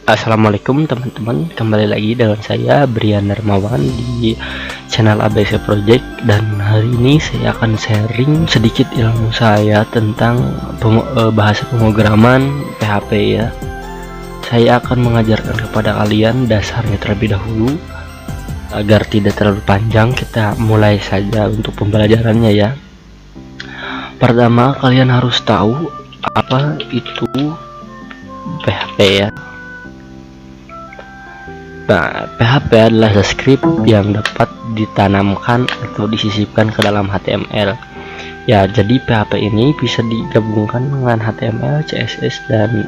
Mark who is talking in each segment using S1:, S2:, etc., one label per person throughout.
S1: Assalamualaikum teman-teman, kembali lagi dengan saya Brian Darmawan di channel ABC Project. Dan hari ini saya akan sharing sedikit ilmu saya tentang bahasa pemrograman PHP ya. Saya akan mengajarkan kepada kalian dasarnya terlebih dahulu. Agar tidak terlalu panjang, kita mulai saja untuk pembelajarannya ya. Pertama, kalian harus tahu apa itu PHP ya. Nah, PHP adalah script yang dapat ditanamkan atau disisipkan ke dalam HTML. Ya, jadi PHP ini bisa digabungkan dengan HTML, CSS, dan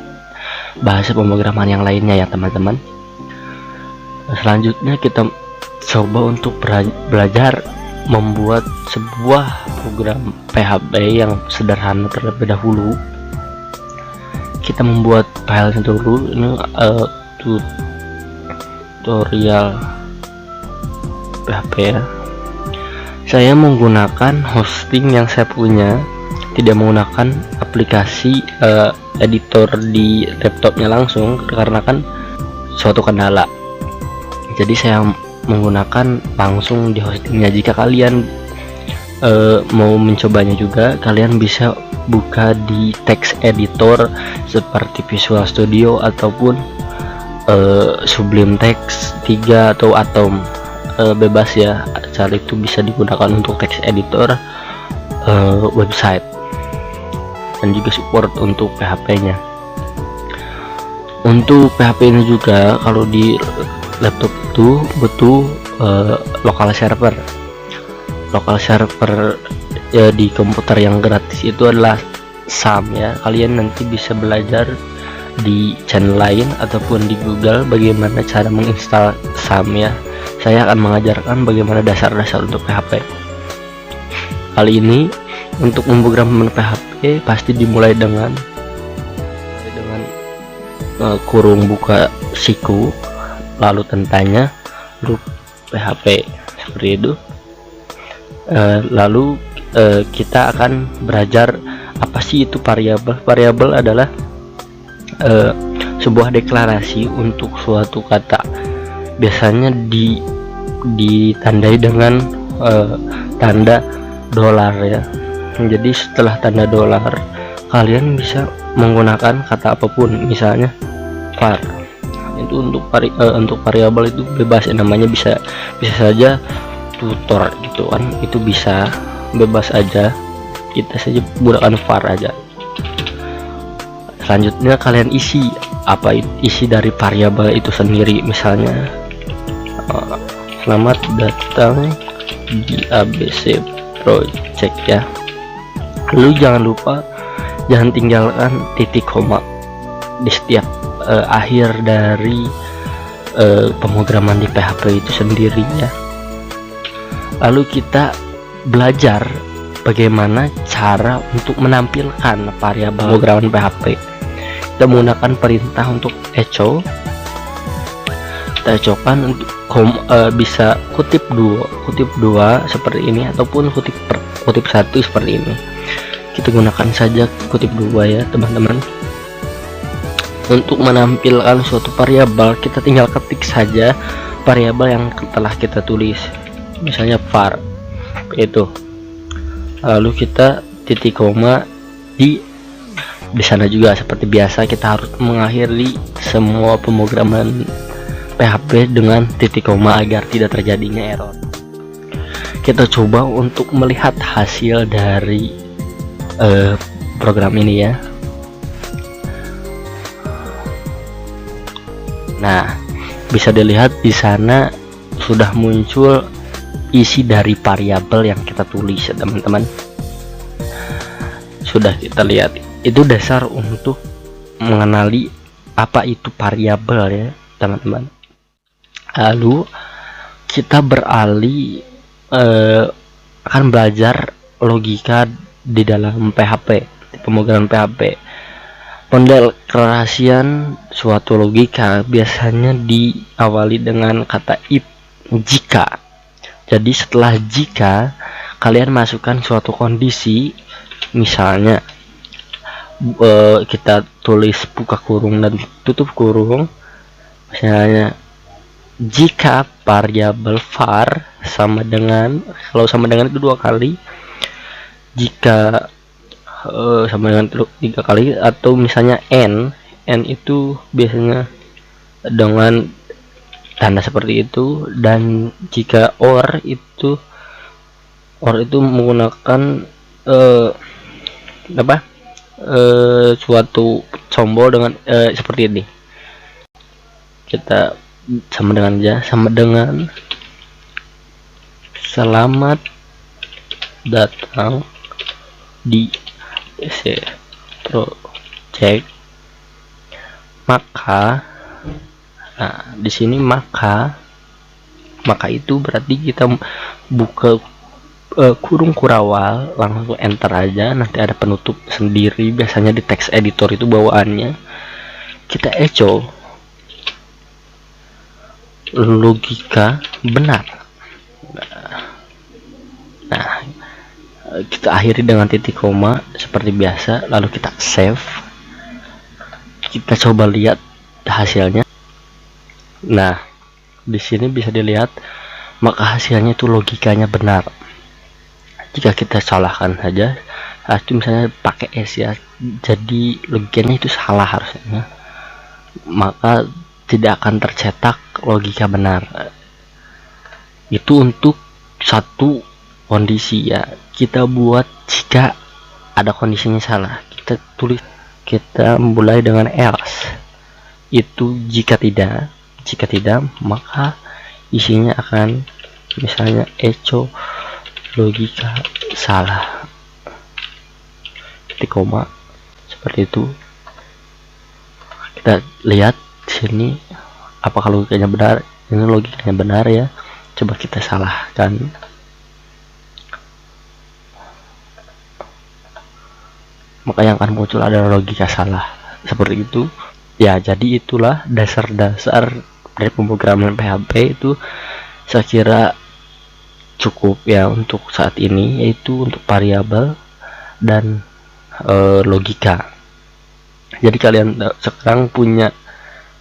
S1: bahasa pemrograman yang lainnya ya teman-teman. Selanjutnya kita coba untuk belajar membuat sebuah program PHP yang sederhana terlebih dahulu. Kita membuat filenya dulu. Ini tutorial PHP ya. Saya menggunakan hosting yang saya punya, tidak menggunakan aplikasi editor di laptopnya langsung karena kan suatu kendala. Jadi saya menggunakan langsung di hostingnya. Jika kalian mau mencobanya juga, kalian bisa buka di text editor seperti Visual Studio ataupun Sublime Text 3 atau Atom. Bebas ya, cara itu bisa digunakan untuk text editor website dan juga support untuk PHP-nya. Untuk PHP ini juga kalau di laptop itu butuh local server. Local server ya, di komputer yang gratis itu adalah SAM ya. Kalian nanti bisa belajar di channel lain ataupun di Google bagaimana cara menginstal SAM ya. Saya akan mengajarkan bagaimana dasar-dasar untuk PHP. Kali ini untuk memprogram PHP pasti dimulai dengan kurung buka siku, lalu tentanya, lalu PHP seperti itu. Lalu kita akan belajar apa sih itu variabel. Variabel adalah sebuah deklarasi untuk suatu kata. Biasanya ditandai dengan tanda dolar ya. Jadi setelah tanda dolar, kalian bisa menggunakan kata apapun, misalnya var. Itu untuk variabel itu bebas ya, namanya bisa saja tutor gitu kan, itu bisa bebas aja, kita saja gunakan var aja. Selanjutnya kalian isi apa isi dari variabel itu sendiri, misalnya selamat datang di ABC Project ya. Lalu jangan tinggalkan titik koma di setiap akhir dari pemrograman di PHP itu sendiri ya. Lalu kita belajar bagaimana cara untuk menampilkan variabel pemrograman PHP. Kita menggunakan perintah untuk echo. Kita echokan untuk bisa kutip dua seperti ini ataupun kutip 1 seperti ini. Kita gunakan saja kutip 2 ya teman-teman. Untuk menampilkan suatu variabel, kita tinggal ketik saja variabel yang telah kita tulis, misalnya var itu. Lalu kita titik koma di sana juga seperti biasa. Kita harus mengakhiri semua pemrograman PHP dengan titik koma agar tidak terjadinya error. Kita coba untuk melihat hasil dari program ini ya. Nah, bisa dilihat di sana sudah muncul isi dari variabel yang kita tulis ya teman-teman. Sudah kita lihat, itu dasar untuk mengenali apa itu variabel ya teman-teman. Lalu kita beralih akan belajar logika di dalam PHP, di pemrograman PHP. Pendeklarasian suatu logika biasanya diawali dengan kata if, jika. Jadi setelah jika, kalian masukkan suatu kondisi, misalnya kita tulis buka kurung dan tutup kurung, Misalnya jika variabel var sama dengan, kalau sama dengan itu 2 kali, jika sama dengan 3 kali, atau misalnya n itu biasanya dengan tanda seperti itu. Dan jika or itu menggunakan suatu tombol dengan seperti ini. Kita sama dengan selamat datang di ABC Project. Maka di sini maka itu berarti kita buka kurung kurawal, langsung enter aja, nanti ada penutup sendiri biasanya di text editor itu bawaannya. Kita echo logika benar. Nah, kita akhiri dengan titik koma seperti biasa, lalu kita save. Kita coba lihat hasilnya. Nah, di sini bisa dilihat maka hasilnya itu logikanya benar. Jika kita salahkan saja, itu misalnya pakai S ya, jadi logikanya itu salah harusnya, maka tidak akan tercetak logika benar. Itu untuk satu kondisi ya, kita buat jika ada kondisinya salah, kita mulai dengan else. Itu jika tidak maka isinya akan misalnya echo logika salah, titik koma seperti itu. Kita lihat di sini apakah logikanya benar. Ini logikanya benar ya, coba kita salahkan. Maka yang akan muncul adalah logika salah seperti itu ya. Jadi itulah dasar-dasar dari pemrograman PHP. Itu saya kira cukup ya untuk saat ini, yaitu untuk variabel dan logika. Jadi kalian sekarang punya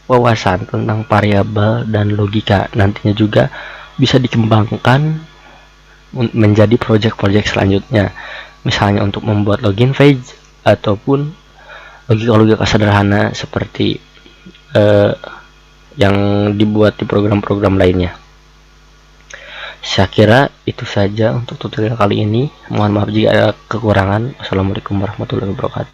S1: wawasan tentang variabel dan logika, nantinya juga bisa dikembangkan menjadi project-project selanjutnya, misalnya untuk membuat login page ataupun logika-logika sederhana seperti yang dibuat di program-program lainnya. Saya kira itu saja untuk tutorial kali ini. Mohon maaf jika ada kekurangan. Wassalamualaikum warahmatullahi wabarakatuh.